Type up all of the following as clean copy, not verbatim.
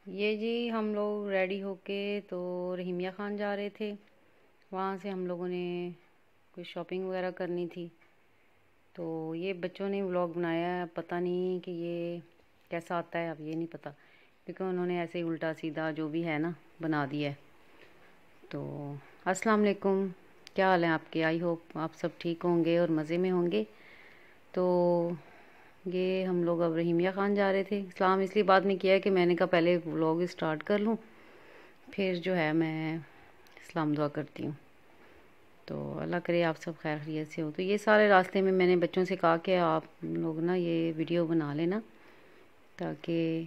یہ جی ہم لوگ ریڈی ہو کے تو رحیمیہ خان جا رہے تھے. وہاں سے ہم لوگوں نے کچھ شاپنگ وغیرہ کرنی تھی. تو یہ بچوں نے ولاگ بنایا ہے، پتہ نہیں کہ یہ کیسا آتا ہے، اب یہ نہیں پتہ کیونکہ انہوں نے ایسے ہی الٹا سیدھا جو بھی ہے نا بنا دیا ہے. تو السلام علیکم، کیا حال ہیں آپ کے؟ آئی ہوپ آپ سب ٹھیک ہوں گے اور مزے میں ہوں گے. تو یہ ہم لوگ اب رحیمیہ خان جا رہے تھے. سلام اس لیے بعد میں کیا ہے کہ میں نے کہا پہلے ولاگ اسٹارٹ کر لوں، پھر جو ہے میں سلام دعا کرتی ہوں. تو اللہ کرے آپ سب خیر خیریت سے ہو. تو یہ سارے راستے میں نے بچوں سے کہا کہ آپ لوگ نا یہ ویڈیو بنا لینا، تاکہ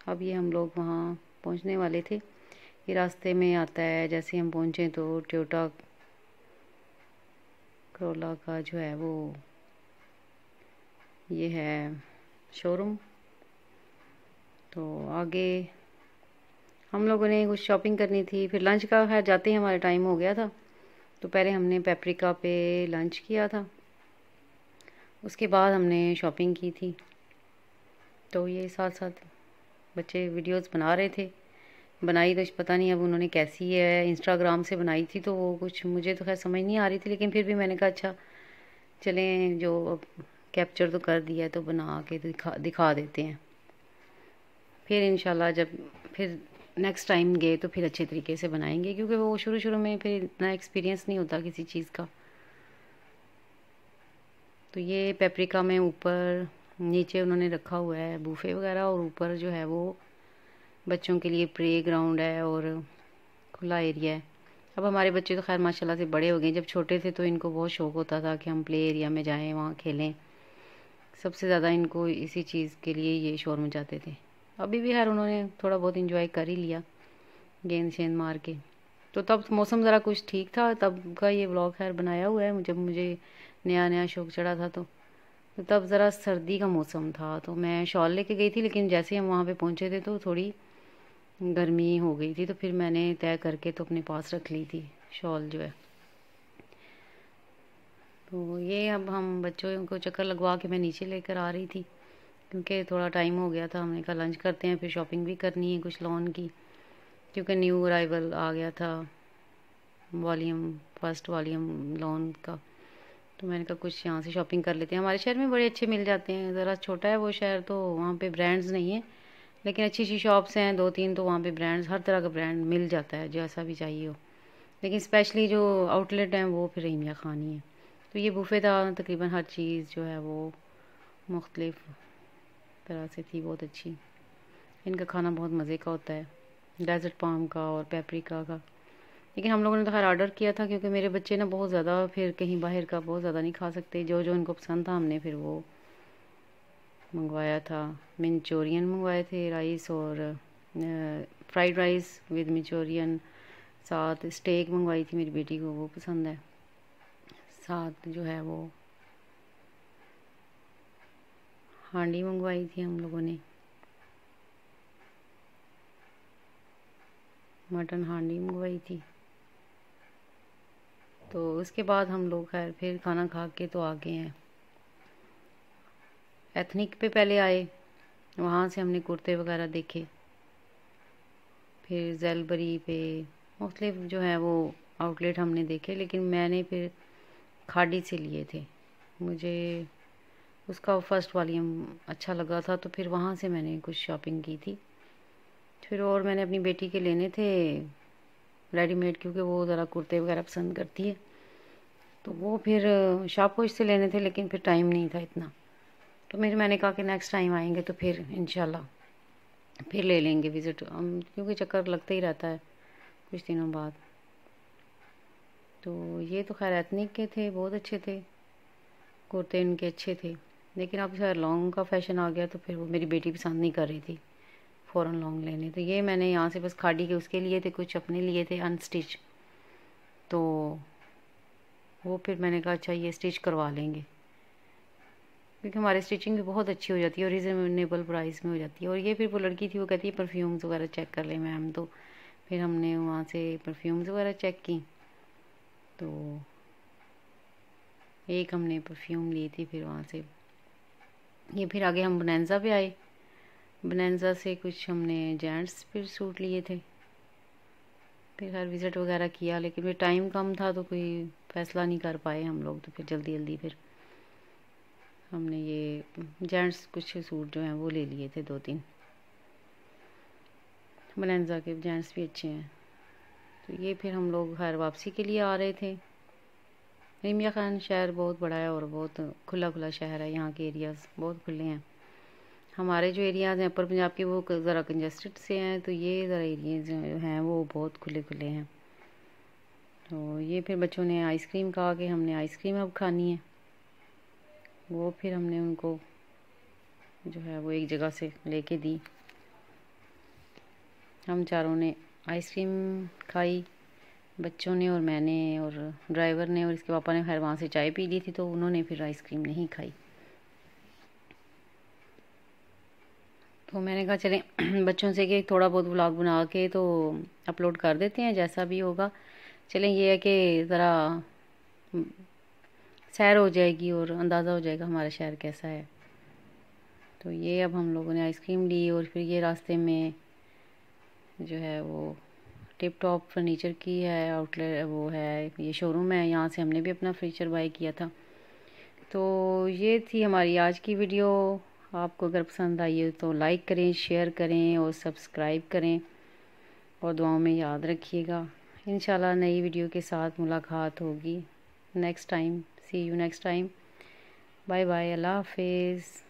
اب یہ ہم لوگ وہاں پہنچنے والے تھے. یہ راستے میں آتا ہے، جیسے ہم پہنچیں تو ٹویوٹا کرولا کا جو ہے وہ یہ ہے شو روم. تو آگے ہم لوگوں نے کچھ شاپنگ کرنی تھی. پھر لنچ کا خیر جاتے ہی ہمارا ٹائم ہو گیا تھا، تو پہلے ہم نے پیپریکا پہ لنچ کیا تھا، اس کے بعد ہم نے شاپنگ کی تھی. تو یہ ساتھ ساتھ بچے ویڈیوز بنا رہے تھے. بنائی تو پتہ نہیں اب انہوں نے کیسی ہے، انسٹاگرام سے بنائی تھی تو وہ کچھ مجھے تو خیر سمجھ نہیں آ رہی تھی، لیکن پھر بھی میں نے کہا اچھا چلیں جو کیپچر تو کر دیا ہے تو بنا کے دکھا دیتے ہیں. پھر انشاءاللہ جب پھر نیکسٹ ٹائم گئے تو پھر اچھے طریقے سے بنائیں گے، کیونکہ وہ شروع میں پھر اتنا ایکسپیرینس نہیں ہوتا کسی چیز کا. تو یہ پیپریکا میں اوپر نیچے انہوں نے رکھا ہوا ہے بوفے وغیرہ، اور اوپر جو ہے وہ بچوں کے لیے پلے گراؤنڈ ہے اور کھلا ایریا ہے. اب ہمارے بچے تو خیر ماشاءاللہ سے بڑے ہو گئے، جب چھوٹے تھے تو ان کو بہت شوق ہوتا تھا کہ ہم پلے ایریا میں جائیں، وہاں کھیلیں. سب سے زیادہ ان کو اسی چیز کے لیے یہ شور مچاتے تھے. ابھی بھی خیر انہوں نے تھوڑا بہت انجوائے کر ہی لیا گیند شیند مار کے. تو تب موسم ذرا کچھ ٹھیک تھا، تب کا یہ ولاگ خیر بنایا ہوا ہے جب مجھے نیا شوق چڑھا تھا. تو تب ذرا سردی کا موسم تھا، تو میں شال لے کے گئی تھی، لیکن جیسے ہم وہاں پہ پہنچے تھے تو تھوڑی گرمی ہو گئی تھی، تو پھر میں نے طے کر کے تو اپنے پاس رکھ لی تھی شال جو ہے. تو یہ اب ہم بچوں کو چکر لگوا کے میں نیچے لے کر آ رہی تھی، کیونکہ تھوڑا ٹائم ہو گیا تھا. ہم نے کہا لنچ کرتے ہیں، پھر شاپنگ بھی کرنی ہے کچھ لون کی، کیونکہ نیو ارائیول آ گیا تھا فرسٹ والیوم لون کا. تو میں نے کہا کچھ یہاں سے شاپنگ کر لیتے ہیں. ہمارے شہر میں بڑے اچھے مل جاتے ہیں، ذرا چھوٹا ہے وہ شہر تو وہاں پہ برانڈز نہیں ہیں، لیکن اچھی شاپس ہیں 2-3، تو وہاں پہ برانڈز ہر طرح کا برانڈ مل جاتا ہے جیسا بھی چاہیے ہو. لیکن اسپیشلی جو آؤٹ لیٹ ہیں وہ پھر رحیمیہ خان ہی ہے. تو یہ بوفے تھا، تقریباً ہر چیز جو ہے وہ مختلف طرح سے تھی، بہت اچھی. ان کا کھانا بہت مزے کا ہوتا ہے، ڈیزرٹ پام کا اور پیپریکا کا. لیکن ہم لوگوں نے تو خیر آرڈر کیا تھا، کیونکہ میرے بچے نا بہت زیادہ پھر کہیں باہر کا بہت زیادہ نہیں کھا سکتے. جو ان کو پسند تھا ہم نے پھر وہ منگوایا تھا. منچورین منگوائے تھے، رائس اور فرائیڈ رائس ود منچورین، ساتھ اسٹیک منگوائی تھی میری بیٹی کو، وہ پسند ہے. ساتھ جو ہے وہ ہانڈی منگوائی تھی ہم لوگوں نے، مٹن ہانڈی منگوائی تھی. تو اس کے بعد ہم لوگ خیر پھر کھانا کھا کے تو آگے ہیں ایتھنک پہ پہلے آئے. وہاں سے ہم نے کرتے وغیرہ دیکھے. پھر زیلبری پہ مختلف جو ہے وہ آؤٹ لیٹ ہم نے دیکھے، لیکن میں نے پھر کھاڑی سے لیے تھے. مجھے اس کا فرسٹ والیوم اچھا لگا تھا، تو پھر وہاں سے میں نے کچھ شاپنگ کی تھی. پھر اور میں نے اپنی بیٹی کے لینے تھے ریڈی میڈ، کیونکہ وہ ذرا کرتے وغیرہ پسند کرتی ہے. تو وہ پھر شاپ کوش سے لینے تھے، لیکن پھر ٹائم نہیں تھا اتنا. تو میں نے کہا کہ نیکسٹ ٹائم آئیں گے تو پھر انشاءاللہ پھر لے لیں گے وزٹ، کیونکہ چکر لگتا ہی رہتا ہے کچھ دنوں بعد. تو یہ تو خیر ایتھنک کے تھے، بہت اچھے تھے کرتے، ان کے اچھے تھے. لیکن اب خیر لانگ کا فیشن آ گیا، تو پھر وہ میری بیٹی پسند نہیں کر رہی تھی فوراً لانگ لینے. تو یہ میں نے یہاں سے بس کھاڑی کے اس کے لیے تھے، کچھ اپنے لیے تھے انسٹچ. تو وہ پھر میں نے کہا اچھا یہ اسٹچ کروا لیں گے، کیونکہ ہماری اسٹیچنگ بھی بہت اچھی ہو جاتی ہے اور ریزنیبل پرائس میں ہو جاتی ہے. اور یہ پھر وہ لڑکی تھی، وہ کہتی ہے پرفیومز وغیرہ چیک کر لیں میم. تو پھر ہم نے وہاں سے پرفیومز وغیرہ چیک کی. تو ایک ہم نے پرفیوم لی تھی. پھر وہاں سے یہ پھر آگے ہم بنینزا پہ آئے. بنینزا سے کچھ ہم نے جینٹس پھر سوٹ لیے تھے، پھر ہر وزٹ وغیرہ کیا، لیکن پھر ٹائم کم تھا تو کوئی فیصلہ نہیں کر پائے ہم لوگ، تو پھر جلدی جلدی پھر ہم نے یہ جینٹس کچھ سوٹ جو ہیں وہ لے لیے تھے 2-3 بنینزا کے، جینٹس بھی اچھے ہیں۔ تو یہ پھر ہم لوگ گھر واپسی کے لیے آ رہے تھے۔ رمیا خان شہر بہت بڑا ہے اور بہت کھلا کھلا شہر ہے، یہاں کے ایریاز بہت کھلے ہیں۔ ہمارے جو ایریاز ہیں اپر پنجاب کے وہ ذرا کنجسٹڈ سے ہیں، تو یہ ذرا ایریاز جو ہیں وہ بہت کھلے کھلے ہیں۔ تو یہ پھر بچوں نے آئس کریم کہا کہ ہم نے آئس کریم اب کھانی ہے، وہ پھر ہم نے ان کو جو ہے وہ ایک جگہ سے لے کے دی۔ ہم چاروں نے آئس کریم کھائی، بچوں نے اور میں نے اور ڈرائیور نے، اور اس کے پاپا نے خیر وہاں سے چائے پی لی تھی تو انہوں نے پھر آئس کریم نہیں کھائی۔ تو میں نے کہا چلیں بچوں سے کہ تھوڑا بہت ولاگ بنا کے تو اپلوڈ کر دیتے ہیں، جیسا بھی ہوگا۔ چلیں یہ ہے کہ ذرا سیر ہو جائے گی اور اندازہ ہو جائے گا ہمارا شہر کیسا ہے۔ تو یہ اب ہم لوگوں نے آئس کریم لی، اور پھر یہ راستے میں جو ہے وہ ٹپ ٹاپ فرنیچر کی ہے آؤٹ لیٹ، وہ ہے یہ شو روم ہے، یہاں سے ہم نے بھی اپنا فرنیچر بائی کیا تھا۔ تو یہ تھی ہماری آج کی ویڈیو۔ آپ کو اگر پسند آئی ہے تو لائک کریں، شیئر کریں اور سبسکرائب کریں، اور دعاؤں میں یاد رکھیے گا۔ انشاءاللہ نئی ویڈیو کے ساتھ ملاقات ہوگی next time. See you next time. Bye bye, اللہ حافظ۔